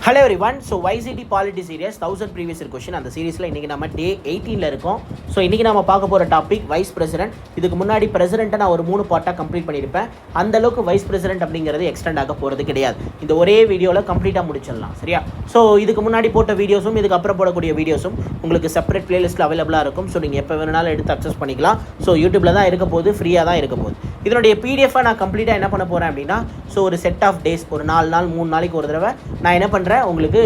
Hello everyone. So YCT Polity Series 1000 previous year question அந்த சீரிஸ்ல இன்னைக்கு நம்ம டே 18ல இருக்கோம். ஸோ இன்னைக்கு நம்ம பார்க்க போற டாபிக் வைஸ் பிரசிடென்ட். இதுக்கு முன்னாடி பிரசிடென்ட்டை நான் ஒரு 3 பார்ட்டாக கம்ப்ளீட் பண்ணியிருப்பேன். அந்த அளவுக்கு வைஸ் பிரசிடென்ட் அப்படிங்கிறது எக்ஸ்டெண்ட் ஆக போகிறது கிடையாது. இந்த ஒரே வீடியோவில் கம்ப்ளீட்டாக முடிச்சிடலாம், சரியா? ஸோ இதுக்கு முன்னாடி போட்ட வீடியோஸும் இதுக்கு அப்புறம் போடக்கூடிய வீடியோஸும் உங்களுக்கு செப்பரேட் பிளேலிஸ்ட்டில் அவைலபிளாக இருக்கும். ஸோ நீங்கள் எப்போ வேணுனாலும் எடுத்து அக்சஸ் பண்ணிக்கலாம். ஸோ யூடியூப்பில் தான் இருக்க போகுது, ஃப்ரீயாக தான் இருக்க போகுது. இதனுடைய பிடிஎஃபை நான் கம்ப்ளீட்டாக என்ன பண்ண போகிறேன் அப்படின்னா, ஸோ ஒரு செட் ஆஃப் டேஸ், ஒரு 4 நாள் 3 நாளைக்கு ஒரு தடவை நான் என்ன பண்ணுறேன், உங்களுக்கு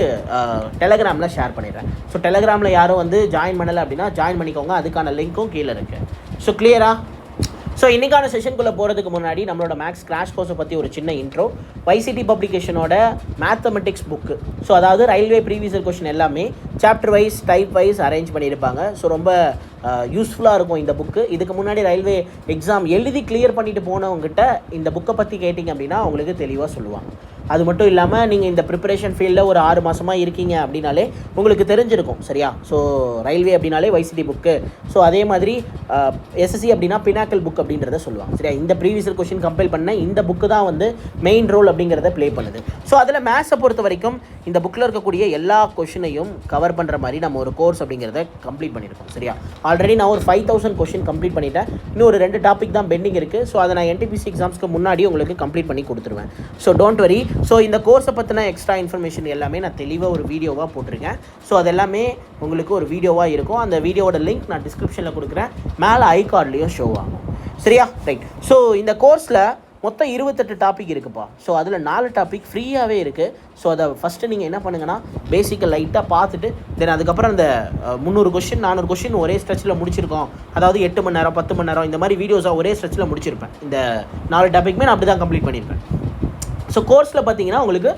டெலகிராமில் ஷேர் பண்ணிடுறேன். ஸோ டெலகிராமில் யாரும் வந்து ஜாயின் பண்ணலை அப்படின்னா ஜாயின் பண்ணிக்கோங்க. அதுக்கான லிங்க்கும் கீழே இருக்குது. ஸோ கிளியரா? ஸோ இன்றைக்கான செஷனுக்குள்ளே போகிறதுக்கு முன்னாடி நம்மளோட மேக்ஸ் கிராஷ் கோர்ஸை பற்றி ஒரு சின்ன இன்ட்ரோ. YCT பப்ளிகேஷனோட மேத்தமெட்டிக்ஸ் புக்கு, ஸோ அதாவது ரயில்வே ப்ரீவியஸ் இயர் கொஷின் எல்லாமே chapter wise type wise arrange பண்ணியிருப்பாங்க. ஸோ ரொம்ப யூஸ்ஃபுல்லாக இருக்கும் இந்த புக்கு. இதுக்கு முன்னாடி ரயில்வே எக்ஸாம் எழுதி கிளியர் பண்ணிட்டு போனவங்ககிட்ட இந்த புக்கை பற்றி கேட்டிங்க அப்படின்னா அவங்களுக்கு தெளிவாக சொல்லுவாங்க. அது மட்டும் இல்லாமல் நீங்கள் இந்த ப்ரிப்பரேஷன் ஃபீல்டில் ஒரு 6 மாதமாக இருக்கீங்க அப்படின்னாலே உங்களுக்கு தெரிஞ்சிருக்கும், சரியா? ஸோ ரயில்வே அப்படின்னாலே YCT புக்கு. ஸோ அதே மாதிரி SSC அப்படின்னா பினாக்கல் புக் அப்படின்றத சொல்லுவாங்க, சரியா? இந்த ப்ரீவியஸ் இயர் கொஷின் கம்பைல் பண்ண இந்த புக்கு தான் வந்து மெயின் ரோல் அப்படிங்கிறத ப்ளே பண்ணுது. ஸோ அதில் மேத்ஸை பொறுத்த வரைக்கும் இந்த புக்கில் இருக்கக்கூடிய எல்லா கொஷினையும் கவர் பண்ணுற மாதிரி நம்ம ஒரு கோர்ஸ் அப்படிங்கிறத கம்ப்ளீட் பண்ணியிருக்கோம், சரியா? ஆல்ரெடி நான் ஒரு 5000 கொஷின் கம்ப்ளீட் பண்ணிட்டேன். இன்னும் ஒரு 2 டாபிக் தான் பெண்டிங் இருக்குது. ஸோ அதை நான் NTPC எக்ஸாம்ஸ்க்கு முன்னாடி உங்களுக்கு கம்ப்ளீட் பண்ணி கொடுத்துருவேன். So don't worry. ஸோ இந்த கோர்ஸை பற்றின எக்ஸ்ட்ரா இன்ஃபர்மேஷன் எல்லாமே நான் தெளிவாக ஒரு வீடியோவாக போட்டிருக்கேன். ஸோ அது எல்லாமே உங்களுக்கு ஒரு வீடியோவாக இருக்கும். அந்த வீடியோவோட லிங்க் நான் டிஸ்கிரிப்ஷனில் கொடுக்குறேன், மேலே ஐ கார்ட்லேயும் ஷோ ஆகும், சரியா? ரைட். ஸோ இந்த கோர்ஸில் மொத்தம் 28 டாபிக் இருக்குப்பா. ஸோ அதில் 4 டாபிக் ஃப்ரீயாகவே இருக்குது. ஸோ அதை ஃபஸ்ட்டு நீங்கள் என்ன பண்ணுங்கன்னா, பேசிக்கை லைட்டாக பார்த்துட்டு தென் அதுக்கப்புறம் அந்த 300 கொஷின் 400 கொஷின் ஒரே ஸ்ட்ரெச்சில் முடிச்சிருக்கோம். அதாவது 8 மணி நேரம் 10 மணி நேரம் இந்த மாதிரி வீடியோஸாக ஒரே ஸ்ட்ரெச்சில் முடிச்சிருப்பேன். இந்த 4 டாபிக்குமே நான் அப்படி தான் கம்ப்ளீட் பண்ணியிருப்பேன். ஸோ கோர்ஸில் பார்த்தீங்கன்னா உங்களுக்கு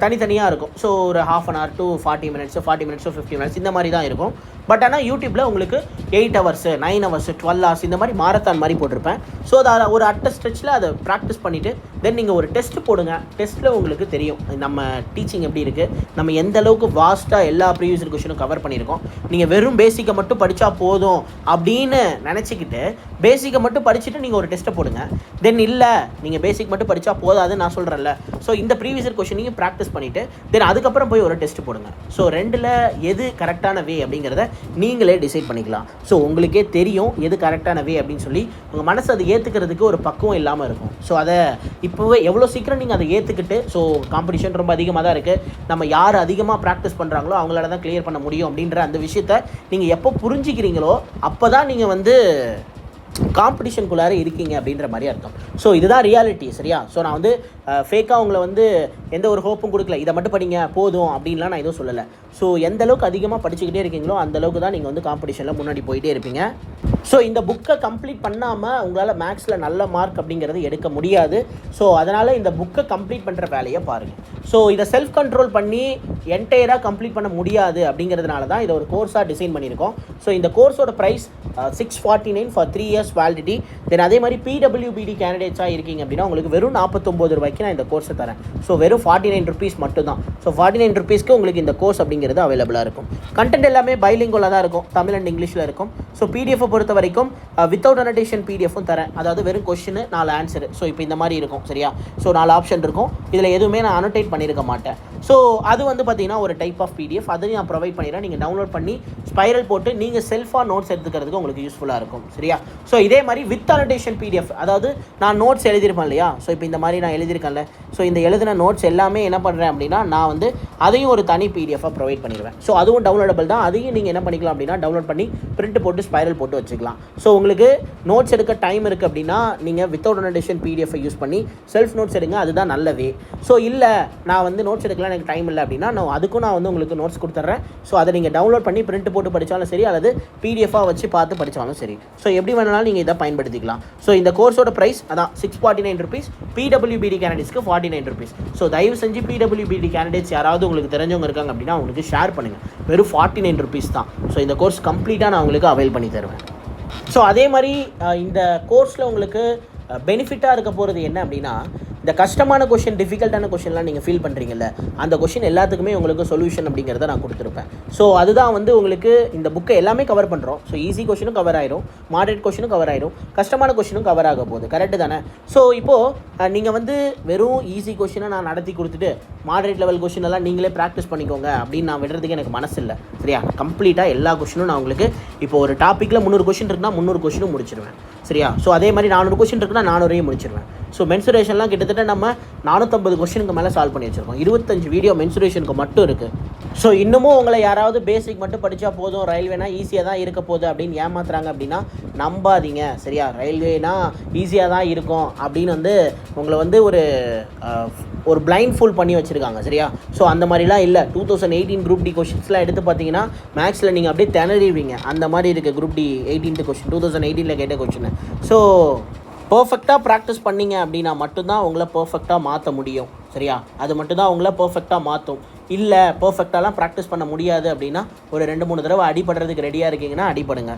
தனித்தனியாக இருக்கும். ஸோ ஒரு 1/2 hour to 40 minutes 40 minutes to 50 minutes இந்த மாதிரி தான் இருக்கும். பட் ஆனால் யூடியூப்பில் உங்களுக்கு 8 hours 9 hours 12 hours இந்த மாதிரி மாரத்தான் மாதிரி போட்டிருப்பேன். ஸோ அதை ஒரு அட்ட ஸ்ட்ரெச்சில் அதை ப்ராக்டிஸ் பண்ணிவிட்டு தென் நீங்கள் ஒரு டெஸ்ட் போடுங்க. டெஸ்ட்டில் உங்களுக்கு தெரியும் நம்ம டீச்சிங் எப்படி இருக்குது, நம்ம எந்த அளவுக்கு வாஸ்ட்டாக எல்லா ப்ரீவியஸ் இயர் கொஷினும் கவர் பண்ணியிருக்கோம். நீங்கள் வெறும் பேசிக்கை மட்டும் படித்தா போதும் அப்படின்னு நினச்சிக்கிட்டு பேசிக்கை மட்டும் படிச்சுட்டு நீங்கள் ஒரு டெஸ்ட்டை போடுங்க. தென் இல்லை நீங்கள் பேசிக் மட்டும் படித்தா போதாதுன்னு நான் சொல்கிறேன்ல. ஸோ இந்த ப்ரீவியஸ் இயர் கொஷினையும் ப்ராக்டிஸ் பண்ணிவிட்டு தென் அதுக்கப்புறம் போய் ஒரு டெஸ்ட் போடுங்க. ஸோ 2ல் எது கரெக்டான வே அப்படிங்கிறத நீங்களே டிசைட் பண்ணிக்கலாம். ஸோ உங்களுக்கே தெரியும் எது கரெக்டான வே அப்படின்னு சொல்லி. உங்கள் மனசு அதை ஏற்றுக்கிறதுக்கு ஒரு பக்குவம் இல்லாமல் இருக்கும். ஸோ அதை இப்போவே எவ்வளோ சீக்கிரம் நீங்கள் அதை ஏற்றுக்கிட்டு, ஸோ காம்படிஷன் ரொம்ப அதிகமாக தான் இருக்குது, நம்ம யார் அதிகமாக ப்ராக்டிஸ் பண்ணுறாங்களோ அவங்களால தான் கிளியர் பண்ண முடியும் அப்படின்ற அந்த விஷயத்தை நீங்கள் எப்போ புரிஞ்சிக்கிறீங்களோ அப்போ தான் நீங்கள் வந்து காம்படிஷனுக்குள்ளார இருக்கீங்க அப்படின்ற மாதிரி அர்த்தம். ஸோ இதுதான் ரியாலிட்டி, சரியா? ஸோ நான் வந்து ஃபேக்காக உங்களை வந்து எந்த ஒரு ஹோப்பும் கொடுக்கல, இதை மட்டும் படிங்க போதும் அப்படின்லாம் நான் எதுவும் சொல்லலை. ஸோ எந்த அளவுக்கு அதிகமாக படிச்சுக்கிட்டே இருக்கீங்களோ அந்த அளவுக்கு தான் நீங்கள் வந்து காம்படிஷனில் முன்னாடி போயிட்டே இருப்பீங்க. ஸோ இந்த புக்கை கம்ப்ளீட் பண்ணாமல் உங்களால் மேக்ஸில் நல்ல மார்க் அப்படிங்கிறது எடுக்க முடியாது. ஸோ அதனால் இந்த புக்கை கம்ப்ளீட் பண்ணுற வேலையை பாருங்கள். ஸோ இதை செல்ஃப் கண்ட்ரோல் பண்ணி என்டையராக கம்ப்ளீட் பண்ண முடியாது அப்படிங்கிறதுனால தான் இதை ஒரு கோர்ஸாக டிசைன் பண்ணியிருக்கோம். ஸோ இந்த கோர்ஸோட ப்ரைஸ் 649 ஃபார் 3 years வேலிடிட்டி. தென் அதே மாதிரி PWBD கேண்டிடேட்ஸாக இருக்கீங்க அப்படின்னா உங்களுக்கு வெறும் 49 ரூபாய்க்கு நான் இந்த கோர்ஸை தரேன். ஸோ வெறும் 49 rupees மட்டும் தான். ஸோ 49 rupeesக்கு உங்களுக்கு இந்த கோர்ஸ் அப்படிங்கிறது அவைலபிளாக இருக்கும். கண்டென்ட் எல்லாமே பைலிங்குவலாக தான் இருக்கும், தமிழ் அண்ட் இங்கிலீஷில் இருக்கும். ஸோ PDF பொறுத்த வரைக்கும் வித்தவுட் அனடேஷன் PDFும் தரேன். அதாவது வெறும் கொஸ்டின் 4 ஆன்சரு. ஸோ இப்போ இந்த மாதிரி இருக்கும், சரியா? ஸோ 4 ஆப்ஷன் இருக்கும். இதில் எதுவுமே நான் அனோட்டேட் பண்ணியிருக்க மாட்டேன். ஸோ அது வந்து பார்த்தீங்கன்னா ஒரு டைப் ஆஃப் PDF, அதையும் நான் ப்ரொவைட் பண்ணிடுறேன். நீங்கள் டவுன்லோட் பண்ணி ஸ்பைரல் போட்டு நீங்கள் செல்ஃபாக நோட்ஸ் எடுத்துக்கிறதுக்கு உங்களுக்கு யூஸ்ஃபுல்லாக இருக்கும், சரியா? ஸோ இதே மாதிரி வித் அனடேஷன் PDF, அதாவது நான் நோட்ஸ் எழுதியிருப்பேன் இல்லையா? ஸோ இப்போ இந்த மாதிரி நான் எழுதியிருக்கேன்ல. ஸோ இந்த எழுதின நோட்ஸ் எல்லாமே என்ன பண்ணுறேன் அப்படின்னா நான் வந்து அதையும் ஒரு தனி PDFாக ப்ரொவைட் பண்ணிடுவேன். ஸோ அதுவும் டவுன்லோடபிள் தான். அதையும் நீங்கள் என்ன பண்ணிக்கலாம் அப்படின்னா டவுன்லோட் பண்ணி பிரிண்ட் போட்டு ஸ்பைரல் போட்டு வச்சுக்கலாம். ஸோ உங்களுக்கு நோட்ஸ் எடுக்க டைம் இருக்குது அப்படின்னா நீங்கள் வித்தவுட் அனடேஷன் PDFை யூஸ் பண்ணி செல்ஃப் நோட்ஸ் எடுங்க, அதுதான் நல்லவே. ஸோ இல்லை நான் வந்து நோட்ஸ் எடுக்கலாம் எனக்கு டைம் இல்லை அப்படின்னா அதுக்கும் நான் வந்து உங்களுக்கு நோட்ஸ் கொடுத்துட்றேன். ஸோ அதை நீங்கள் டவுன்லோட் பண்ணி பிரிண்ட் போட்டு படித்தாலும் சரி, அல்லது PDFாக வச்சு பார்த்து படித்தாலும் சரி. ஸோ எப்படி வேணாலும் நீங்கள் இதை பயன்படுத்திக்கலாம். ஸோ இந்த கோர்ஸோட ப்ரைஸ் அதான் 649 rupees. PWBD கேண்டிடேட்ஸ்க்கு 49 rupees. ஸோ தயவு செஞ்சு PWBD கேண்டிடேட்ஸ் யாராவது உங்களுக்கு தெரிஞ்சவங்க இருக்காங்க அப்படின்னா அவங்களுக்கு ஷேர் பண்ணுங்கள். வெறும் 49 rupees தான். ஸோ இந்த கோர்ஸ் கம்ப்ளீட்டாக நான் உங்களுக்கு அவைல் பண்ணி தருவேன். ஸோ அதே மாதிரி இந்த கோர்ஸில் உங்களுக்கு பெனிஃபிட்டாக இருக்க போகிறது என்ன அப்படின்னா, இந்த கஷ்டமான கொஷின் டிஃபிகல்ட்டான கொஷின்லாம் நீங்கள் ஃபீல் பண்ணுறீங்கல்ல, அந்த கொஷின் எல்லாத்துக்குமே உங்களுக்கு சொல்யூஷன் அப்படிங்கிறத நான் கொடுத்துருப்பேன். ஸோ அதுதான் வந்து உங்களுக்கு இந்த புக்கை எல்லாமே கவர் பண்ணுறோம். ஸோ ஈஸி கொஷினும் கவர் ஆயிரும், மாடரேட் கொஷினும் கவர் ஆயிரும், கஷ்டமான கொஷினும் கவர் ஆக போகுது. கரெக்டு தானே? ஸோ இப்போது நீங்கள் வந்து வெறும் ஈஸி கொஷினை நான் நடத்தி கொடுத்துட்டு மாடரேட் லெவல் கொஷின் எல்லாம் நீங்களே ப்ராக்டிஸ் பண்ணிக்கோங்க அப்படின்னு நான் விடுறதுக்கு எனக்கு மனசு இல்லை. சரியா? கம்ப்ளீட்டாக எல்லா கொஷினும் நான் உங்களுக்கு இப்போ ஒரு டாப்பிக்கில் 300 கொஷின் இருக்குன்னா 300 கொஷினும் முடிச்சிடுவேன். சரியா? ஸோ அதே மாதிரி 400 கொஷின் இருக்குன்னா 400 முடிச்சிடுவேன். ஸோ மென்சுரேஷன்லாம் கிட்டத்தட்ட நம்ம 450 கொஷினுக்கு மேலே சால்வ் பண்ணி வச்சுருக்கோம். 25 வீடியோ மென்சுரேஷனுக்கு மட்டும் இருக்குது. ஸோ இன்னமும் உங்களை யாராவது பேசிக் மட்டும் படித்தா போதும், ரயில்வேனா ஈஸியாக தான் இருக்க போகுது அப்படின்னு ஏமாத்துறாங்க அப்படின்னா நம்பாதீங்க. சரியா? ரயில்வேனா ஈஸியாக தான் இருக்கும் அப்படின்னு வந்து உங்களை வந்து ஒரு பிளைண்ட் ஃபுல் பண்ணி வச்சுருக்காங்க. சரியா? ஸோ அந்த மாதிரிலாம் இல்லை. 2018 குரூப் டி கொஷின்ஸ்லாம் எடுத்து பார்த்தீங்கன்னா மேக்ஸில் நீங்கள் அப்படியே திணறிடுவீங்க. அந்த மாதிரி இருக்குது குரூப் டி 18th கொஷின், 2018 கேட்ட கொஷின். ஸோ பர்ஃபெக்டாக ப்ராக்டிஸ் பண்ணிங்க அப்படின்னா மட்டும்தான் உங்களை பர்ஃபெக்டாக மாற்ற முடியும். சரியா? அது மட்டும்தான் உங்களை பர்ஃபெக்டாக மாற்றும். இல்லை பர்ஃபெக்டாலாம் ப்ராக்டிஸ் பண்ண முடியாது அப்படின்னா ஒரு 2-3 தடவை அடிபடுறதுக்கு ரெடியாக இருக்கீங்கன்னா அடிபடுங்க.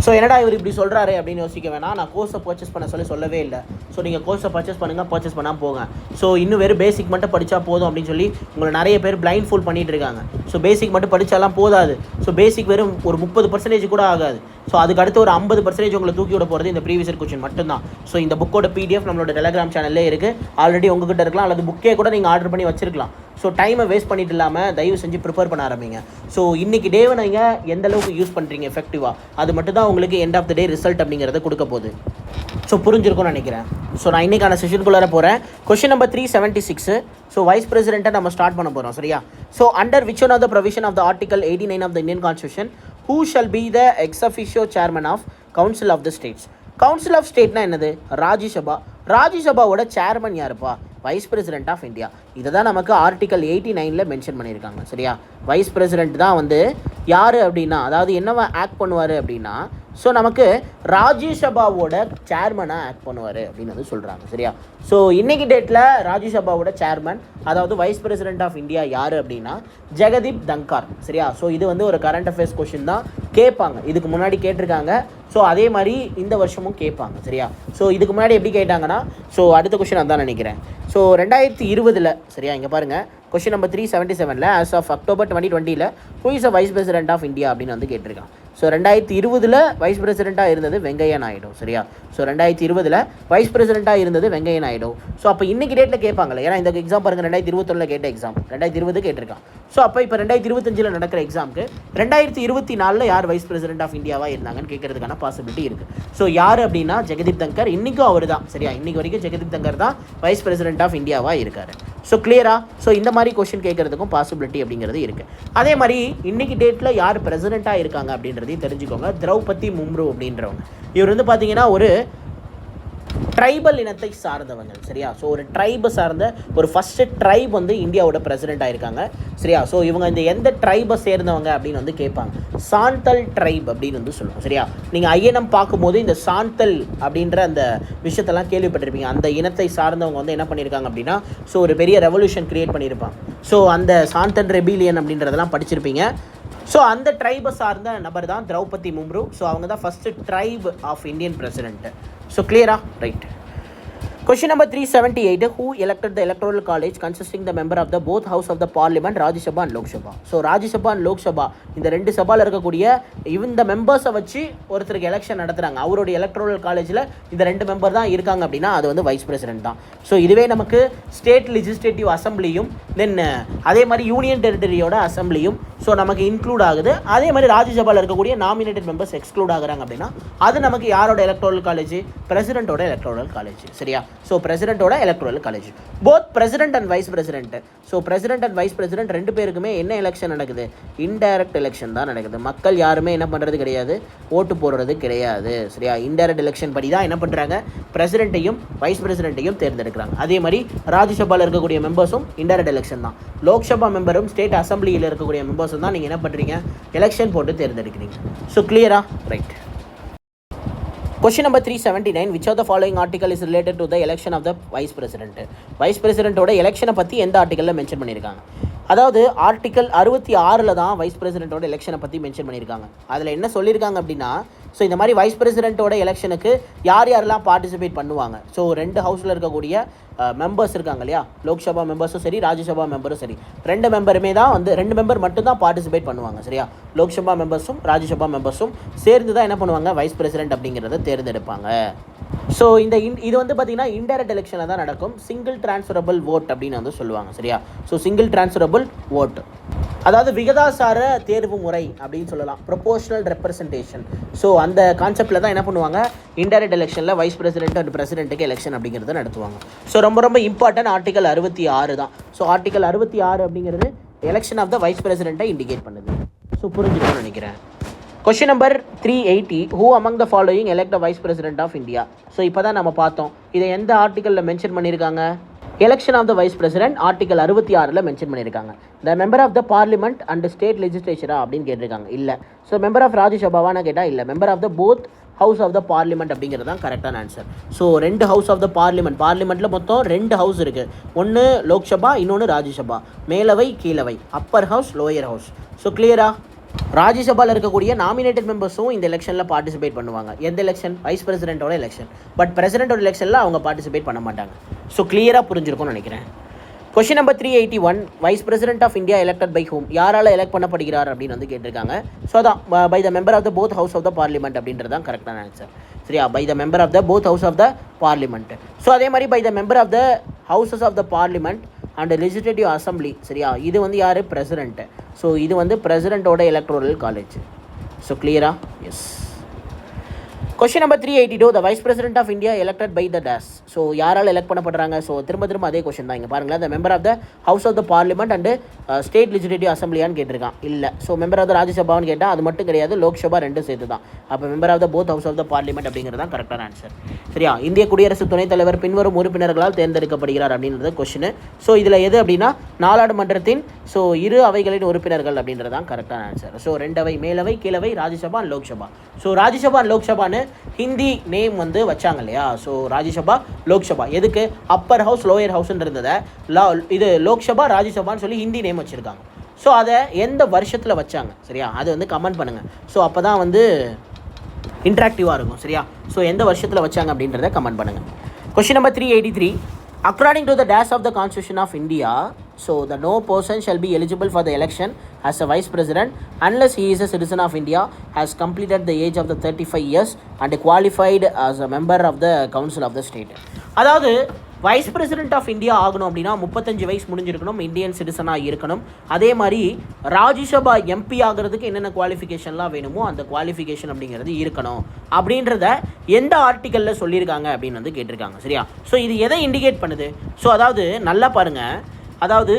ஸோ என்னடா இவர் இப்படி சொல்கிறாரு அப்படின்னு யோசிக்க வேணாம். நான் கோர்ஸை பர்ச்சேஸ் பண்ண சொல்லவே இல்லை. ஸோ நீங்கள் கோர்ஸை பர்ச்சேஸ் பண்ணுங்கள், பர்ச்சேஸ் பண்ணால் போங்க. ஸோ இன்னும் வெறும் பேசிக் மட்டும் படித்தா போதும் அப்படின்னு சொல்லி உங்களை நிறைய பேர் பிளைண்ட் ஃபுல் பண்ணிகிட்டு இருக்காங்க. ஸோ பேசிக் மட்டும் படித்தாலாம் போதாது. ஸோ பேசிக் வெறும் ஒரு 30% கூட ஆகாது. ஸோ அதுக்கு அடுத்து ஒரு 50% உங்களை தூக்கி விட போகிறது இந்த ப்ரீவியஸ் கொஷின் மட்டும்தான். ஸோ இந்த புக்கோட PDF நம்மளோட டெலிகிராம் சேனல்லே இருக்குது. ஆல்ரெடி உங்ககிட்ட இருக்கலாம், அல்லது புக்கே கூட நீங்கள் ஆர்டர் பண்ணி வச்சிருக்கலாம். ஸோ டைமை வேஸ்ட் பண்ணிட்டு இல்லாமல் தயவு செஞ்சு ப்ரிப்பேர் பண்ண ஆரம்பிங்க. ஸோ இன்றைக்கி டேவை நீங்கள் எந்த அளவுக்கு யூஸ் பண்ணுறீங்க எஃபெக்டிவாக, அது மட்டும் தான் உங்களுக்கு end of the day result அப்படிங்கிறத கொடுக்க போகுது. ஸோ புரிஞ்சிருக்கும்னு நினைக்கிறேன். ஸோ நான் இன்றைக்கான செஷனுக்குள்ளார போகிறேன். Question number 376. ஸோ வைஸ் பிரசிடெண்ட்டை நம்ம ஸ்டார்ட் பண்ண போகிறோம். சரியா? So under which one of the provision of the article 89 of the Indian constitution who shall be the ex officio chairman of council of the states? Council of ஸ்டேட்னா என்னது? ராஜ்யசபா. ராஜ்யசபாவோட chairman யாருப்பா? Vice president of India. இதை தான் நமக்கு article 89 mention பண்ணியிருக்காங்க. சரியா? Vice president தான் வந்து யார் அப்படின்னா, அதாவது என்னவா ஆக்ட் பண்ணுவார் அப்படின்னா, ஸோ நமக்கு ராஜ்யசபாவோட சேர்மனாக ஆக்ட் பண்ணுவார் அப்படின்னு வந்து சொல்கிறாங்க. சரியா? ஸோ இன்றைக்கி டேட்டில் ராஜ்யசபாவோட சேர்மன், அதாவது வைஸ் பிரசிடென்ட் ஆஃப் இந்தியா யார் அப்படின்னா ஜெகதீப் தங்கார். சரியா? ஸோ இது வந்து ஒரு கரண்ட் அஃபேர்ஸ் கொஷின் தான், கேட்பாங்க. இதுக்கு முன்னாடி கேட்டிருக்காங்க. ஸோ அதே மாதிரி இந்த வருஷமும் கேட்பாங்க. சரியா? ஸோ இதுக்கு முன்னாடி எப்படி கேட்டாங்கன்னா, ஸோ அடுத்த கொஷின் அதான் நினைக்கிறேன். ஸோ 2020, சரியா? இங்கே பாருங்கள், question number 377 as of October 2020 who is a vice president of India அப்படின்னு வந்து கேட்டிருக்காங்க. ஸோ 2020 வைஸ் பிரசிடெண்ட்டாக இருந்தது வெங்கையா நாயுடு. சரியா? ஸோ 2020 வைஸ் பிரசிடெண்ட்டாக இருந்தது வெங்கையா நாயுடு. ஸோ அப்போ இன்றைக்கி டேட்டில் கேட்பாங்களே, ஏன்னா இந்த எக்ஸாம் பாருங்கள் 2021 கேட்ட எக்ஸாம் 2020 கேட்டிருக்கான். ஸோ அப்போ இப்போ 2025 நடக்கிற எக்ஸாமுக்கு 2024 யார் வைஸ் பிரசிடென்ட் ஆஃப் இந்தியாவாக இருந்தாங்கன்னு கேட்கறதுக்கான பாசிபிலிட்டி இருக்குது. ஸோ யார் அப்படின்னா ஜெகதீப் தங்கர். இன்றைக்கும் அவர் தான். சரியா? இன்றைக்கி வரைக்கும் ஜெகதீப் தங்கர் தான் வைஸ் பிரசிடென்ட் ஆஃப் இந்தியாவாக இருக்கார். ஸோ கிளியரா? ஸோ இந்த மாதிரி கொஷின் கேட்கறதுக்கும் பாசிபிலிட்டி அப்படிங்கிறது இருக்குது. அதே மாதிரி இன்றைக்கி டேட்டில் யார் பிரசிடெண்ட்டாக இருக்காங்க அப்படின்றதையும் தெரிஞ்சுக்கோங்க. திரௌபதி முர்மு அப்படின்றவங்க. இவர் வந்து பார்த்தீங்கன்னா ஒரு ட்ரைபல் இனத்தை சார்ந்தவங்க. சரியா? ஸோ ஒரு ட்ரைபை சார்ந்த ஒரு ஃபஸ்ட்டு ட்ரைப் வந்து இந்தியாவோட பிரசிடெண்ட் ஆயிருக்காங்க. சரியா? ஸோ இவங்க இந்த எந்த ட்ரைபை சேர்ந்தவங்க அப்படின்னு வந்து கேட்பாங்க. சாந்தல் ட்ரைப் அப்படின்னு வந்து சொல்லுவோம். சரியா? நீங்கள் ஐஎன்எம் பார்க்கும்போது இந்த சாந்தல் அப்படின்ற அந்த விஷயத்தெல்லாம் கேள்விப்பட்டிருப்பீங்க. அந்த இனத்தை சார்ந்தவங்க வந்து என்ன பண்ணியிருக்காங்க அப்படின்னா, ஸோ ஒரு பெரிய ரெவல்யூஷன் கிரியேட் பண்ணியிருப்பாங்க. ஸோ அந்த சாந்தல் ரெபிலியன் அப்படின்றதெல்லாம் படிச்சிருப்பீங்க. ஸோ அந்த ட்ரைபை சார்ந்த நபர் தான் திரௌபதி முர்மு. ஸோ அவங்க தான் first tribe of Indian president. So கிளியரா? Right. Question number 378. Who elected the electoral college consisting the member of the both house of the parliament, Rajya Sabha and Lok Sabha? So Rajya Sabha and Lok Sabha இந்த ரெண்டு சபாவில் இருக்கக்கூடிய இந்த மெம்பர்ஸை வச்சு ஒருத்தருக்கு election நடத்துகிறாங்க. அவருடைய எலக்ட்ரல் காலேஜில் இந்த ரெண்டு மெம்பர் தான் இருக்காங்க அப்படின்னா அது வந்து வைஸ் பிரசிடென்ட் தான். ஸோ இதுவே நமக்கு ஸ்டேட் லெஜிஸ்லேட்டிவ் அசம்பிளியும் தென் அதே மாதிரி யூனியன் டெரிட்டரியோட அசம்பிளியும் ஸோ நமக்கு இன்க்ளூட் ஆகுது. அதே மாதிரி ராஜ்யசபாவில் இருக்கக்கூடிய நாமினேட்டட் மெம்பர்ஸ் எக்ஸ்க்ளூட் ஆகுறாங்க அப்படின்னா அது நமக்கு யாரோட எலக்ட்ரல் காலேஜ்? பிரசிடென்ட்டோட எலக்ட்ரல் காலேஜ். சரியா? ஸோ பிரசிடென்ட்டோட electoral college. Both president and vice president. So president and vice president ரெண்டு பேருக்குமே என்ன எலெக்ஷன் நடக்குது? இன்டைரக்ட் எலெக்ஷன் தான் நடக்குது. மக்கள் யாருமே என்ன பண்ணுறது கிடையாது, ஓட்டு போடுறது கிடையாது. சரியா? இன்டைரக்ட் எலெக்ஷன் படி தான் என்ன பண்ணுறாங்க, பிரசிடென்ட்டையும் வைஸ் பிரசிடென்ட்டையும் தேர்ந்தெடுக்கிறாங்க. அதே மாதிரி ராஜ்யசபாவில் இருக்கக்கூடிய மெம்பர்ஸும் இன்டைரக்ட் எலெக்ஷன் தான். லோக்சபா மெம்பரும் ஸ்டேட் அசம்பிளியில் இருக்கக்கூடிய மெம்பர்ஸும் தான் நீங்கள் என்ன பண்ணுறீங்க, எலெக்ஷன் போட்டு தேர்ந்தெடுக்கிறீங்க. ஸோ கிளியரா? Right. Question number 379. Which of the following article is related to the election of the vice president? Vice president ஓட எலெக்ஷனை பற்றி எந்த ஆர்டிக்கலில் மென்ஷன் பண்ணியிருக்காங்க? அதாவது ஆர்டிக்கல் 66 தான் வைஸ் பிரசிடென்ட்டோட எலெக்ஷனை பற்றி மென்ஷன் பண்ணியிருக்காங்க. அதில் என்ன சொல்லியிருக்காங்க அப்படின்னா, ஸோ இந்த மாதிரி வைஸ் பிரசிடென்ட்டோட எலெக்ஷனுக்கு யார் யாரெல்லாம் பார்ட்டிசிபேட் பண்ணுவாங்க. ஸோ 2 ஹவுஸில் இருக்கக்கூடிய மெம்பர்ஸ் இருக்காங்க இல்லையா, லோக்சபா மெம்பர்ஸும் சரி ராஜ்யசபா மெம்பரும் சரி, 2 மெம்பருமே தான் வந்து 2 மெம்பர் மட்டும்தான் பார்ட்டிசிபேட் பண்ணுவாங்க. சரியா, லோக்சபா மெம்பர்ஸும் ராஜ்யசபா மெம்பர்ஸும் சேர்ந்து தான் என்ன பண்ணுவாங்க, வைஸ் பிரசிடென்ட் அப்படிங்கிறத தேர்ந்தெடுப்பாங்க. ஸோ இது வந்து பார்த்திங்கன்னா இன்டைரக்ட் எலெக்ஷனில் தான் நடக்கும். சிங்கிள் டிரான்ஸ்ஃபரபிள் ஓட் அப்படின்னு வந்து சொல்லுவாங்க. சரியா, ஸோ சிங்கிள் டிரான்ஸ்ஃபரபிள் ஓட், அதாவது விகிதாசார தேர்வு முறை அப்படின்னு சொல்லலாம், ப்ரொபோஷனல் ரெப்ரசன்டேஷன். ஸோ அந்த கான்செப்டில் தான் என்ன பண்ணுவாங்க, இன்டைரக்ட் எலெக்ஷனில் வைஸ் பிரசிடென்ட் அண்ட் பிரசிடென்ட்டுக்கு எலெக்ஷன் அப்படிங்கிறத நடத்துவாங்க. ஸோ ரொம்ப இம்பார்ட்டன்ட் ஆர்டிகல் 66 தான். ஸோ ஆர்டிகல் 66 அப்படிங்கிறது எலெக்ஷன் ஆஃப் த வைஸ் பிரசிடென்ட்டை இண்டிகேட் பண்ணுது. ஸோ புரிஞ்சுக்கணும்னு நினைக்கிறேன். Question number 380, who among the following elect the vice president of India. So இப்போ தான் நம்ம பார்த்தோம், இதை எந்த ஆர்டிக்கலில் மென்ஷன் பண்ணியிருக்காங்க, election of the vice president article 66 mention பண்ணியிருக்காங்க. The member of the parliament and state லெஜிஸ்லேச்சரா அப்படின்னு கேட்டிருக்காங்க, இல்லை. ஸோ மெம்பர் ஆஃப் ராஜ்யசபாவான்னு கேட்டால் இல்லை, member of the both house of the parliament அப்படிங்கிறது தான் கரெக்டான answer. So 2 house of the பார்லிமெண்ட்டில் மொத்தம் 2 ஹவுஸ் இருக்குது. ஒன்று லோக்சபா, இன்னொன்று ராஜ்யசபா. மேலவை கீழவை, upper house lower house. So கிளியரா, ராஜ்யசபாவில் இருக்கக்கூடிய நாமினேட்டட் மெம்பர்ஸும் இந்த எலெக்ஷனில் பார்ட்டிசிபேட் பண்ணுவாங்க. எந்த எலெக்ஷன், வைஸ் பிரசிடென்ட்டோட எலெக்ஷன். பட் பிரசிடென்ட்டோட எலெக்ஷனில் அவங்க பார்ட்டிசிபேட் பண்ண மாட்டாங்க. ஸோ கிளியராக புரிஞ்சிருக்கும்னு நினைக்கிறேன். Question number 381, vice president of India elected by whom, யாரால் எலெக்ட் பண்ணப்படுகிறார் அப்படின்னு வந்து கேட்டிருக்காங்க. ஸோ அதான் by the member of the both house of the parliament அப்படின்றது தான் கரெக்டான ஆன்சர். சரியா, by the member of the both house of the parliament. So அதே மாதிரி by the member of the houses of the parliament and legislative assembly. சரியா, இது வந்து யார், பிரசிடென்ட்டு. ஸோ இது வந்து பிரசிடென்ட்டோட எலக்ட்ரல் காலேஜ். ஸோ கிளியரா, yes. Question number 382, the vice president of India elected by the days. So யாரால் எலெக்ட் பண்ணப்படுறாங்க. ஸோ திரும்ப அதே கொஸ்டின் தான் இங்கே பாருங்களேன். The member of the house of the parliament and state legislative அசம்பிளியான்னு கேட்டிருக்கான், இல்லை. ஸோ மெம்பர் ஆஃப் த ராஜ்யசபான்னு கேட்டால் அது மட்டும் கிடையாது, லோக்சபா 2 சேர்த்து தான். அப்போ member of the both house of the parliament அப்படிங்கிறது தான் கரெக்டான ஆன்சர். சரியா, இந்திய குடியரசு துணைத் தலைவர் பின்வரும் உறுப்பினர்களால் தேர்ந்தெடுக்கப்படுகிறார் அப்படின்றது கொஸ்டின். ஸோ இதில் எது அப்படின்னா நாடாளுமன்றத்தின் இரு அவைகளின் உறுப்பினர்கள் அப்படின்றது தான் கரெக்டான ஆன்சர். ஸோ 2 அவை, மேலவை கீழவை, ராஜ்யசபா லோக்சபா. ஸோ ராஜ்யசபா லோக்சபான்னு ஹிந்தி நேம் வந்து வச்சாங்க இல்லையா. ஸோ ராஜ்யசபா லோக்சபா எதுக்கு, அப்பர் ஹவுஸ் லோயர் ஹவுஸ்ன்னு இருந்ததை இது லோக்சபா ராஜ்யசபான்னு சொல்லி ஹிந்தி நேம் வச்சுருக்காங்க. ஸோ அதை எந்த வருஷத்தில் வச்சாங்க, சரியா, அது வந்து கமெண்ட் பண்ணுங்கள். ஸோ அப்போ தான் வந்து இன்ட்ராக்டிவாக இருக்கும். சரியா, ஸோ எந்த வருஷத்தில் வச்சாங்க அப்படின்றத கமெண்ட் பண்ணுங்கள். Question number 383, according to the dash of the Constitution of India, so the no person shall be eligible for the election as a vice president unless he is a citizen of India, has completed the age of the 35 years and qualified as a member of the council of the state. அதாவது wise president of India ஆகணும் அப்படின்னா 35 வயசு முடிஞ்சிருக்கணும், Indian சிட்டிசனாக இருக்கணும். அதே மாதிரி Rajya Sabha MP ஆகிறதுக்கு என்னென்ன குவாலிஃபிகேஷன்லாம் வேணுமோ அந்த குவாலிஃபிகேஷன் அப்படிங்கிறது இருக்கணும் அப்படின்றத எந்த ஆர்டிக்கலில் சொல்லியிருக்காங்க அப்படின்னு வந்து கேட்டிருக்காங்க. சரியா, ஸோ இது எதை இண்டிகேட் பண்ணுது. ஸோ அதாவது நல்லா பாருங்கள், அதாவது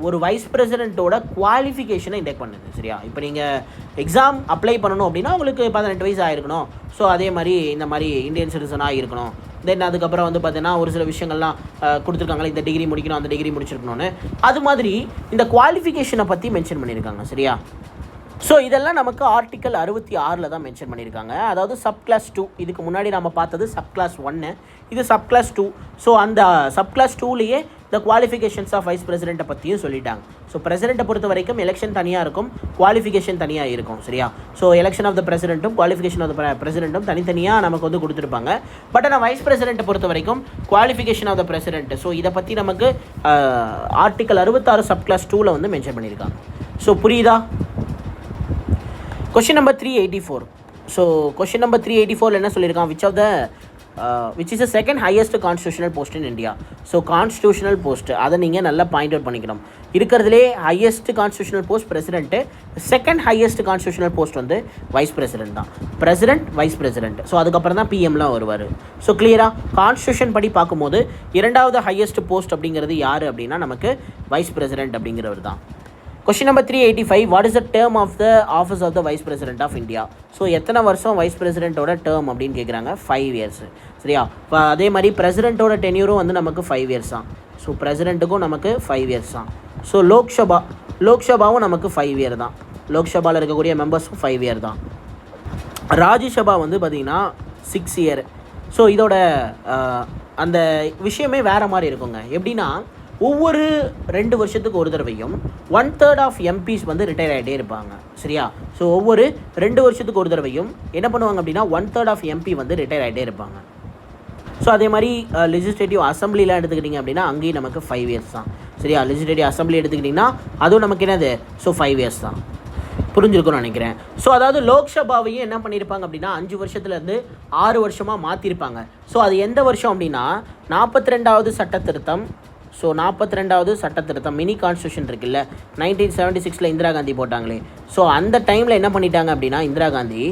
ஒரு வைஸ் பிரசிடென்ட்டோட குவாலிஃபிகேஷனை இண்டெக்ட் பண்ணுது. சரியா, இப்போ நீங்கள் எக்ஸாம் அப்ளை பண்ணணும் அப்படின்னா உங்களுக்கு 18 வயசு ஆகிருக்கணும். ஸோ அதே மாதிரி இந்த மாதிரி இந்தியன் சிட்டிசனாக இருக்கணும். தென் அதுக்கப்புறம் வந்து பார்த்தீங்கன்னா ஒரு சில விஷயங்கள்லாம் கொடுத்துருக்காங்களே, இந்த டிகிரி முடிக்கணும், அந்த டிகிரி முடிச்சிருக்கணும்னு. அது மாதிரி இந்த குவாலிஃபிகேஷனை பற்றி மென்ஷன் பண்ணியிருக்காங்க. சரியா, ஸோ இதெல்லாம் நமக்கு ஆர்டிக்கல் 66 தான் மென்ஷன் பண்ணியிருக்காங்க. அதாவது சப் கிளாஸ் 2, இதுக்கு முன்னாடி நம்ம பார்த்தது சப் கிளாஸ் 1, இது சப் கிளாஸ் 2. ஸோ அந்த சப் கிளாஸ் 2லேயே இந்த குவாலிஃபிகேஷன்ஸ் ஆஃப் வைஸ் பிரசிடென்ட்டை பற்றியும் சொல்லிட்டாங்க. ஸோ பிரசிடென்ட்டை பொறுத்த வரைக்கும் எலெக்ஷன் தனியாக இருக்கும், குவாலிஃபிகேஷன் தனியாக இருக்கும். சரியா, ஸோ எலெக்ஷன் ஆஃப் த பிரசிடென்ட்டும் குவாலிஃபிகேஷன் ஆஃப் த பிரசிடென்ட்டும் தனித்தனியாக நமக்கு வந்து கொடுத்துருப்பாங்க. பட் ஆனால் வைஸ் பிரசிடென்ட்டை பொறுத்த வரைக்கும் qualification of the president, so இதை பற்றி நமக்கு ஆர்டிக்கல் 66 சப் கிளாஸ் 2ல் வந்து மென்ஷன் பண்ணியிருக்காங்க. ஸோ புரியுதா. Question number 384. So question number 384 என்ன சொல்லியிருக்கான், which is the second highest constitutional post in India. So constitutional post அதை நீங்கள் நல்லா பாயிண்ட் அவுட் பண்ணிக்கணும். இருக்கிறதுலே highest constitutional post president, second highest constitutional post வந்து வைஸ் பிரசிடென்ட் தான். பிரசிடென்ட், வைஸ் பிரசிடென்ட், ஸோ அதுக்கப்புறம் தான் பிஎம்லாம் வருவார். ஸோ கிளியராக கான்ஸ்டியூஷன் படி பார்க்கும்போது 2வது ஹையஸ்ட் போஸ்ட் அப்படிங்கிறது யார் அப்படின்னா நமக்கு வைஸ் பிரசிடென்ட் அப்படிங்கிறவர் தான். Question number 385, what is the term of the office of the vice president of India. So எத்தனை வருஷம் வைஸ் பிரசிடென்ட்டோட டேர்ம் அப்படின்னு கேட்குறாங்க, 5 years. சரியா, இப்போ அதே மாதிரி பிரசிடென்ட்டோட டென்யூரும் வந்து நமக்கு 5 years தான். ஸோ பிரசிடென்ட்டுக்கும் நமக்கு 5 years தான். ஸோ லோக்சபாவும் நமக்கு 5 year தான். லோக்சபாவில் இருக்கக்கூடிய மெம்பர்ஸும் 5 year தான். ராஜ்யசபா வந்து பார்த்திங்கன்னா 6 year. ஸோ இதோட அந்த விஷயமே வேறு மாதிரி இருக்குங்க. எப்படின்னா ஒவ்வொரு 2 வருஷத்துக்கு ஒரு தடவையும் 1/3 ஆஃப் எம்பிஸ் வந்து ரிட்டையர் ஆகிட்டே இருப்பாங்க. சரியா? ஸோ ஒவ்வொரு 2 வருஷத்துக்கு ஒரு தடவையும் என்ன பண்ணுவாங்க அப்படின்னா 1/3 ஆஃப் எம்பி வந்து ரிட்டையர் ஆகிட்டே இருப்பாங்க. ஸோ அதே மாதிரி லெஜிஸ்லேட்டிவ் அசம்பிளிலாம் எடுத்துக்கிட்டிங்க அப்படின்னா அங்கேயும் நமக்கு 5 இயர்ஸ் தான். சரியா? லெஜிஸ்லேட்டிவ் அசம்பிளி எடுத்துக்கிட்டிங்கன்னா அதுவும் நமக்கு என்னது? ஸோ 5 இயர்ஸ் தான். புரிஞ்சிருக்கும்னு நினைக்கிறேன். ஸோ அதாவது லோக்சபாவையும் என்ன பண்ணியிருப்பாங்க அப்படின்னா 5 வருஷத்துலேருந்து 6 வருஷமாக மாற்றிருப்பாங்க. ஸோ அது எந்த வருஷம் அப்படின்னா 42வது சட்ட திருத்தம். ஸோ 42வது சட்ட திருத்தம் மினி கான்ஸ்டியூஷன் இருக்குல்ல, 1976 இந்திரா காந்தி போட்டாங்களே. ஸோ அந்த டைமில் என்ன பண்ணிட்டாங்க அப்படின்னா இந்திரா காந்தி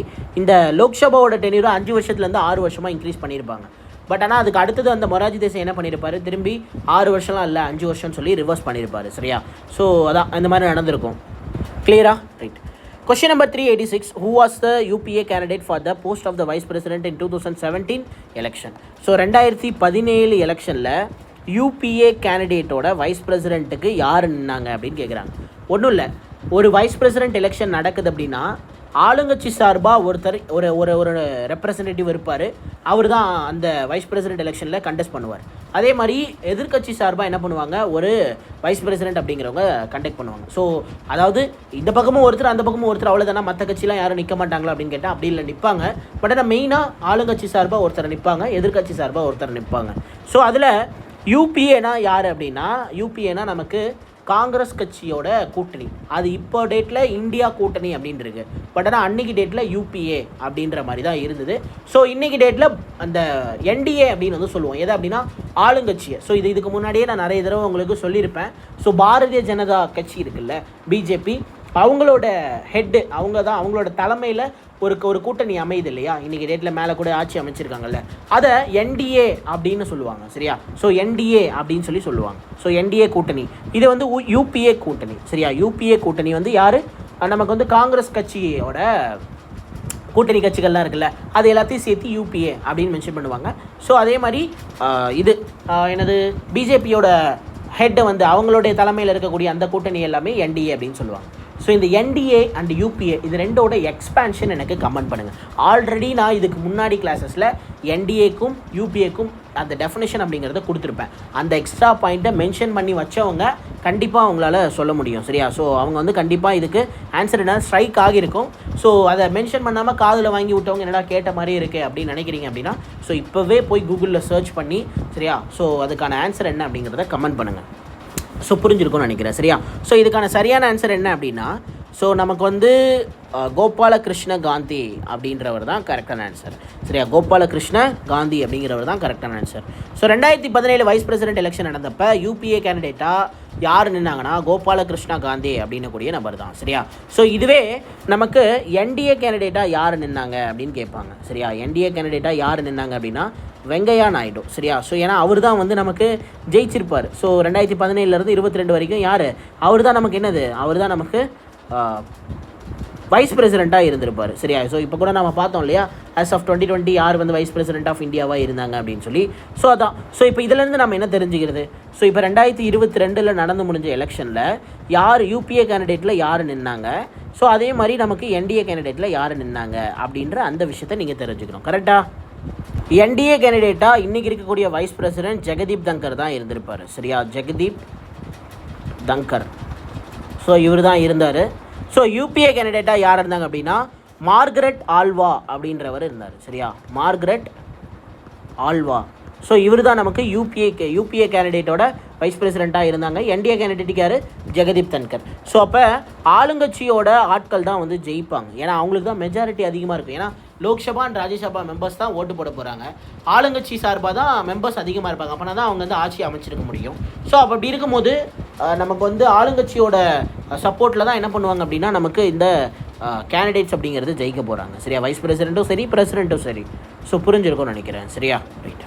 இந்த லோக்சபாவோட டென்யூரை 5 வருஷத்துலேருந்து 6 வருஷமாக இன்க்ரீஸ் பண்ணியிருப்பாங்க. பட் ஆனால் அதுக்கு அடுத்தது அந்த மொராஜி தேசாய் என்ன பண்ணியிருப்பாரு, திரும்பி 6 வருஷம்லாம் இல்லை 5 வருஷம்னு சொல்லி ரிவர்ஸ் பண்ணியிருப்பாரு. சரியா? ஸோ அதான் அந்த மாதிரி நடந்திருக்கும். கிளியரா? Right. Question number 386. Who was the UPA candidate for the post of the Vice President in 2017 election? So 2017 எலெக்ஷனில் யூபிஏ கேண்டிடேட்டோட வைஸ் பிரசிடெண்ட்டுக்கு யார் நின்னாங்க அப்படின்னு கேட்குறாங்க. ஒன்றும் இல்லை, ஒரு வைஸ் பிரசிடெண்ட் எலெக்ஷன் நடக்குது அப்படின்னா ஆளுங்கட்சி சார்பாக ஒருத்தர் ஒரு ஒரு ஒரு ரெப்ரசன்டேட்டிவ் இருப்பார். அவர் தான் அந்த வைஸ் பிரசிடெண்ட் எலெக்ஷனில் கண்டெஸ்ட் பண்ணுவார். அதே மாதிரி எதிர்கட்சி சார்பாக என்ன பண்ணுவாங்க, ஒரு வைஸ் பிரசிடெண்ட் அப்படிங்கிறவங்க கண்டக்ட் பண்ணுவாங்க. ஸோ அதாவது இந்த பக்கமும் ஒருத்தர் அந்த பக்கமும் ஒருத்தர், அவ்வளோதானா? மற்ற கட்சிலாம் யாரும் நிற்க மாட்டாங்களா அப்படின்னு கேட்டால் அப்படி இல்லை, நிற்பாங்க. பட் ஆனால் மெயினாக ஆளுங்கட்சி சார்பாக ஒருத்தர் நிற்பாங்க, எதிர்கட்சி சார்பாக ஒருத்தர் நிற்பாங்க. ஸோ அதில் யூபிஏனா யார் அப்படின்னா, யூபிஏனா நமக்கு காங்கிரஸ் கட்சியோட கூட்டணி. அது இப்போ டேட்டில் இந்தியா கூட்டணி அப்படின்னு இருக்குது. பட் ஆனால் அன்றைக்கி டேட்டில் யூபிஏ அப்படின்ற மாதிரி தான் இருந்தது. ஸோ இன்றைக்கி டேட்டில் அந்த என்டிஏ அப்படின்னு வந்து சொல்லுவோம். எது அப்படின்னா ஆளுங்கட்சியை. ஸோ இதுக்கு முன்னாடியே நான் நிறைய தடவை உங்களுக்கு சொல்லியிருப்பேன். ஸோ பாரதிய ஜனதா கட்சி இருக்குல்ல, பிஜேபி, அவங்களோட ஹெட்டு அவங்க தான், அவங்களோட தலைமையில் ஒரு கூட்டணி அமையுது இல்லையா, இன்றைக்கி டேட்டில் மேலே கூட ஆட்சி அமைச்சிருக்காங்கல்ல, அதை என்டிஏ அப்படின்னு சொல்லுவாங்க. சரியா? ஸோ என்டிஏ அப்படின்னு சொல்லுவாங்க. ஸோ என்டிஏ கூட்டணி இது வந்து யூபிஏ கூட்டணி. சரியா? யூபிஏ கூட்டணி வந்து யார், நமக்கு வந்து காங்கிரஸ் கட்சியோட கூட்டணி கட்சிகள்லாம் இருக்குல்ல, அது எல்லாத்தையும் சேர்த்து யூபிஏ அப்படின்னு மென்ஷன் பண்ணுவாங்க. ஸோ அதே மாதிரி இது என்னது, பிஜேபியோட ஹெட்டை வந்து அவங்களுடைய தலைமையில் இருக்கக்கூடிய அந்த கூட்டணி எல்லாமே என்டிஏ அப்படின்னு சொல்லுவாங்க. ஸோ இந்த என்டிஏ அண்ட் யூபிஏ இது ரெண்டோட எக்ஸ்பேன்ஷன் எனக்கு கமெண்ட் பண்ணுங்கள். ஆல்ரெடி நான் இதுக்கு முன்னாடி கிளாஸஸில் என்டிஏக்கும் யூபிஏக்கும் அந்த டெஃபினேஷன் அப்படிங்கிறத கொடுத்துருப்பேன். அந்த எக்ஸ்ட்ரா பாயிண்ட்டை மென்ஷன் பண்ணி வச்சவங்க கண்டிப்பாக அவங்களால சொல்ல முடியும். சரியா? ஸோ அவங்க வந்து கண்டிப்பாக இதுக்கு ஆன்சர் என்ன ஸ்ட்ரைக் ஆகியிருக்கும். ஸோ அதை மென்ஷன் பண்ணாமல் காதில் வாங்கி விட்டவங்க என்னடா கேட்ட மாதிரி இருக்குது அப்படின்னு நினைக்கிறீங்க அப்படின்னா, ஸோ இப்போவே போய் கூகுளில் சர்ச் பண்ணி, சரியா, ஸோ அதுக்கான ஆன்சர் என்ன அப்படிங்கிறத கமெண்ட் பண்ணுங்கள். ஸோ புரிஞ்சிருக்கும்னு நினைக்கிறேன். சரியா? ஸோ இதுக்கான சரியான ஆன்சர் என்ன அப்படின்னா, ஸோ நமக்கு வந்து கோபாலகிருஷ்ண காந்தி அப்படின்றவர் தான் கரெக்டான ஆன்சர். சரியா? கோபாலகிருஷ்ண காந்தி அப்படிங்கிறவர் தான் கரெக்டான answer. So 2017 vice president election நடந்தப்போ யூபிஏ கேண்டிடேட்டாக யார் நின்னாங்கன்னா கோபாலகிருஷ்ண காந்தி அப்படின்னு கூடிய நபர் தான். சரியா? ஸோ இதுவே நமக்கு என்டிஏ கேண்டிடேட்டாக யார் நின்னாங்க அப்படின்னு கேட்பாங்க. சரியா? என்டிஏ கேண்டிடேட்டாக யார் நின்னாங்க அப்படின்னா வெங்கையா நாயுடு. சரியா? ஸோ ஏன்னா அவர் தான் வந்து நமக்கு ஜெயிச்சிருப்பார். ஸோ 2017 22 வரைக்கும் யார், அவர் தான் நமக்கு என்னது, அவர் தான் நமக்கு வைஸ் பிரசிடெண்ட்டாக இருந்திருப்பார். சரியா? ஸோ இப்போ கூட நம்ம பார்த்தோம் இல்லையா, as of 2020 யார் வந்து வைஸ் பிரசிடென்ட் ஆஃப் இந்தியாவாக இருந்தாங்க அப்படின்னு சொல்லி. ஸோ அதான். ஸோ இப்போ இதிலேருந்து நம்ம என்ன தெரிஞ்சுக்கிறது, ஸோ இப்போ 2022 நடந்து முடிஞ்ச எலெக்ஷனில் யார் யூபிஏ கேண்டிடேட்டில் யார் நின்னாங்க, ஸோ அதே மாதிரி நமக்கு என்டிஏ கேண்டிடேட்டில் யார் நின்னாங்க அப்படின்ற அந்த விஷயத்தை நீங்கள் தெரிஞ்சுக்கணும். கரெக்டாக? என்டிஏ கேண்டிடேட்டாக இன்றைக்கி இருக்கக்கூடிய வைஸ் பிரசிடென்ட் ஜெகதீப் தங்கர் தான் இருந்திருப்பார். சரியா? ஜெகதீப் தங்கர். ஸோ இவர் தான் இருந்தார். ஸோ யூபிஏ கேண்டிடேட்டாக யார் இருந்தாங்க அப்படின்னா மார்கரெட் ஆல்வா அப்படின்றவர் இருந்தார். சரியா? Margaret Alva. ஸோ இவர் தான் நமக்கு யூபிஏ கேண்டிடேட்டோட வைஸ் பிரசிடெண்ட்டாக இருந்தாங்க. என்டிஏ கேண்டிடேட்டுக்கு யார், ஜெகதீப் தன்கர். ஸோ அப்போ ஆளுங்கட்சியோட ஆட்கள் தான் வந்து ஜெயிப்பாங்க. ஏன்னா அவங்களுக்கு தான் மெஜாரிட்டி அதிகமாக இருக்கும். ஏன்னா லோக்சபா அண்ட் ராஜ்யசபா மெம்பர்ஸ் தான் ஓட்டு போட போகிறாங்க. ஆளுங்கட்சி சார்பாக தான் மெம்பர்ஸ் அதிகமாக இருப்பாங்க. அப்போனா தான் அவங்க வந்து ஆட்சி அமைச்சிருக்க முடியும். ஸோ அப்போ அப்படி இருக்கும்போது நமக்கு வந்து ஆளுங்கட்சியோட சப்போர்ட்டில் தான் என்ன பண்ணுவாங்க அப்படின்னா நமக்கு இந்த கேண்டிடேட்ஸ் அப்படிங்கிறது ஜெயிக்க போகிறாங்க. சரியா? வைஸ் பிரசிடெண்ட்டும் சரி, பிரசிடெண்ட்டும் சரி. ஸோ புரிஞ்சிருக்கும்னு நினைக்கிறேன். சரியா? Right.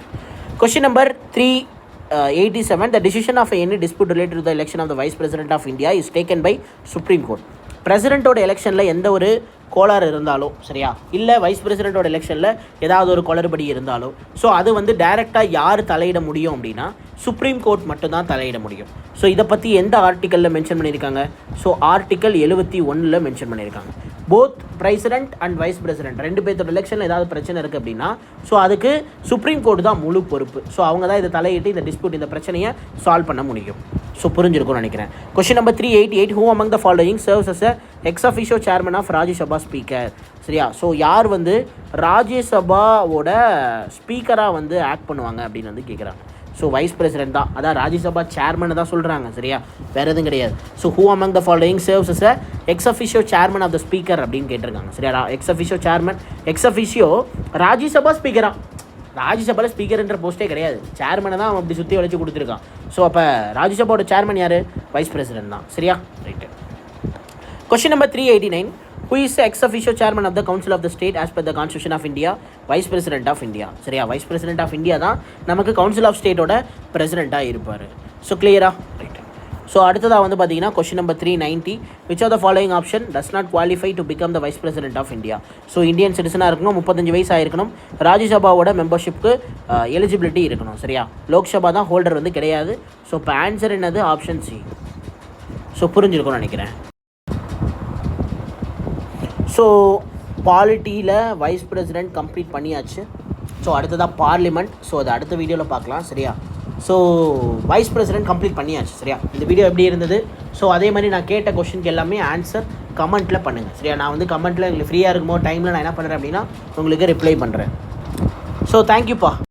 Question number 387. The decision of any dispute related to the election of the Vice President of India is taken by Supreme Court. பிரசிடெண்ட்டோட எலெக்ஷனில் எந்த ஒரு கோளாறு இருந்தாலோ, சரியா, இல்லை வைஸ் பிரசிடெண்ட்டோட எலெக்ஷனில் ஏதாவது ஒரு குளறுபடி இருந்தாலோ, ஸோ அது வந்து டைரெக்டாக யார் தலையிட முடியும் அப்படின்னா சுப்ரீம் கோர்ட் மட்டும்தான் தலையிட முடியும். ஸோ இதை பற்றி எந்த ஆர்டிக்கலில் மென்ஷன் பண்ணியிருக்காங்க, ஸோ ஆர்டிக்கல் 71 மென்ஷன் பண்ணியிருக்காங்க. Both president and vice president ரெண்டு பேர்த்தோட எலெக்ஷனில் ஏதாவது பிரச்சனை இருக்குது அப்படின்னா ஸோ அதுக்கு சுப்ரீம் கோர்ட் தான் முழு பொறுப்பு. ஸோ அவங்க தான் இதை தலையிட்டு இந்த டிஸ்பியூட் இந்த பிரச்சனையை சால்வ் பண்ண முடியும். ஸோ புரிஞ்சிருக்கும்னு நினைக்கிறேன். Question number 388, who among the following serves as ex officio chairman of Rajya Sabha speaker? சரியா? ஸோ யார் வந்து ராஜ்யசபாவோட ஸ்பீக்கராக வந்து ஆக்ட் பண்ணுவாங்க அப்படின்னு வந்து கேட்குறாங்க. ஸோ வைஸ் பிரசிடென்ட் தான், அதான் ராஜ்யசபா சேர்மன் தான் சொல்கிறாங்க. சரியா? வேறு எதுவும் கிடையாது. So who among the following serves as ex officio chairman of the speaker அப்படின்னு கேட்டிருக்காங்க. சரியா? Ex officio chairman, ex officio Rajya Sabha ஸ்பீக்கரா? ராஜ்யசபாவில் ஸ்பீக்கர்ன்ற போஸ்ட்டே கிடையாது, சேர்மனை தான் அவன் அப்படி சுற்றி வளைச்சு கொடுத்துருக்கான். ஸோ அப்போ ராஜ்யசபாவோட சேர்மன் யார்? வைஸ் பிரசிடென்ட் தான். சரியா? Right. Question number 389, who is the ex officio chairman of the council of the state as per the constitution of India? Vice president of India. சரியா? வைஸ் பிரசிடென்ட் ஆஃப் இந்தியா தான் நமக்கு council of ஸ்டேட்டோட பிரசிடெண்ட்டாக இருப்பார். So கிளியரா? Right. So அடுத்ததாக வந்து பார்த்தீங்கன்னா question number 390, which of the following option does not qualify to become the vice president of India? So Indian சிட்டிசனாக இருக்கணும், 35 வயசு ஆயிருக்கணும், ராஜ்யசபாவோட மெம்பர்ஷிப்க்கு எலிஜிபிலிட்டி இருக்கணும். சரியா? லோக்சபா தான் ஹோல்டர் வந்து கிடையாது. ஸோ இப்போ ஆன்சர் என்னது? Option C. ஸோ புரிஞ்சிருக்கும்னு நினைக்கிறேன். ஸோ பாலிட்டியில் வைஸ் பிரசிடென்ட் கம்ப்ளீட் பண்ணியாச்சு. ஸோ அடுத்ததாக பார்லிமெண்ட். ஸோ அது அடுத்த வீடியோவில் பார்க்கலாம். சரியா? ஸோ வைஸ் பிரசிடென்ட் கம்ப்ளீட் பண்ணியாச்சு. சரியா? இந்த வீடியோ எப்படி இருந்தது? ஸோ அதே மாதிரி நான் கேட்ட கொஸ்டினுக்கு எல்லாமே ஆன்சர் கமெண்ட்டில் பண்ணுங்கள். சரியா? நான் வந்து கமெண்ட்டில் எங்களுக்கு ஃப்ரீயாக இருக்கும்போது டைமில் நான் என்ன பண்ணுறேன் அப்படின்னா உங்களுக்கு ரிப்ளை பண்ணுறேன். ஸோ தேங்க்யூப்பா.